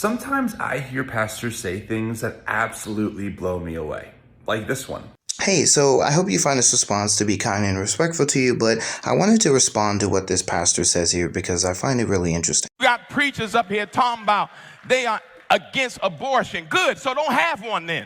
Sometimes I hear pastors say things that absolutely blow me away, like this one. Hey, so I hope you find this response to be kind and respectful to you, but I wanted to respond to what this pastor says here because I find it really interesting. We got preachers up here talking about they are against abortion. Good, so don't have one then.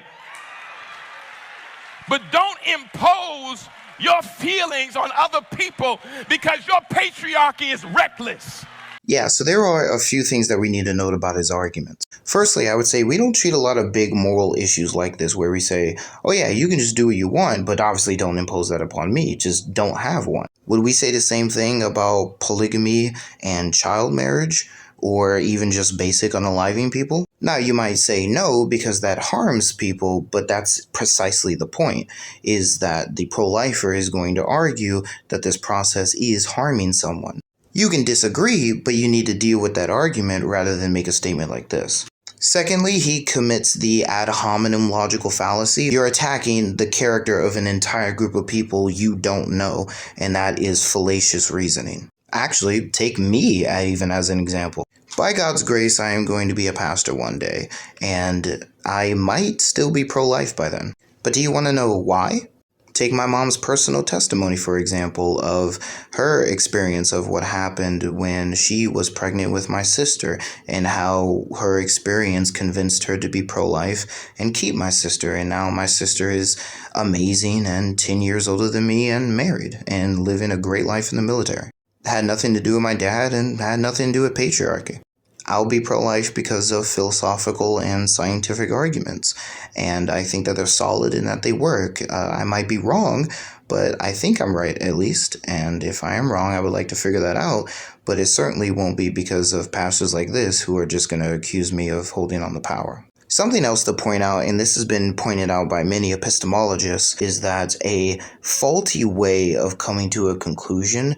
But don't impose your feelings on other people because your patriarchy is reckless. Yeah, so there are a few things that we need to note about his arguments. Firstly, I would say we don't treat a lot of big moral issues like this where we say, oh yeah, you can just do what you want, but obviously don't impose that upon me. Just don't have one. Would we say the same thing about polygamy and child marriage? Or even just basic unaliving people? Now, you might say no because that harms people, but that's precisely the point, is that the pro-lifer is going to argue that this process is harming someone. You can disagree, but you need to deal with that argument rather than make a statement like this. Secondly, he commits the ad hominem logical fallacy. You're attacking the character of an entire group of people you don't know, and that is fallacious reasoning. Actually, take me even as an example. By God's grace, I am going to be a pastor one day, and I might still be pro-life by then. But do you want to know why? Take my mom's personal testimony, for example, of her experience of what happened when she was pregnant with my sister and how her experience convinced her to be pro-life and keep my sister. And now my sister is amazing and 10 years older than me and married and living a great life in the military. Had nothing to do with my dad and had nothing to do with patriarchy. I'll be pro-life because of philosophical and scientific arguments, and I think that they're solid and that they work. I might be wrong, but I think I'm right at least, and if I am wrong, I would like to figure that out, but it certainly won't be because of pastors like this who are just going to accuse me of holding on to power. Something else to point out, and this has been pointed out by many epistemologists, is that a faulty way of coming to a conclusion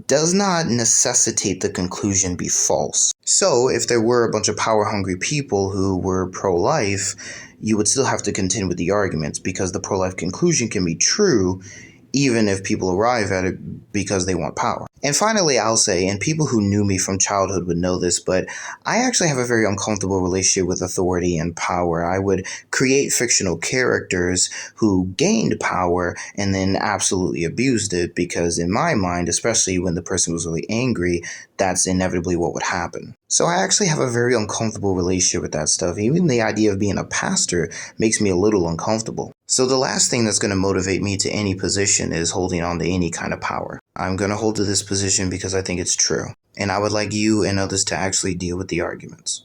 does not necessitate the conclusion be false. So, if there were a bunch of power-hungry people who were pro-life, you would still have to contend with the arguments because the pro-life conclusion can be true even if people arrive at it because they want power. And finally, I'll say, and people who knew me from childhood would know this, but I actually have a very uncomfortable relationship with authority and power. I would create fictional characters who gained power and then absolutely abused it because in my mind, especially when the person was really angry, that's inevitably what would happen. So I actually have a very uncomfortable relationship with that stuff. Even the idea of being a pastor makes me a little uncomfortable. So the last thing that's going to motivate me to any position is holding on to any kind of power. I'm going to hold to this position because I think it's true. And I would like you and others to actually deal with the arguments.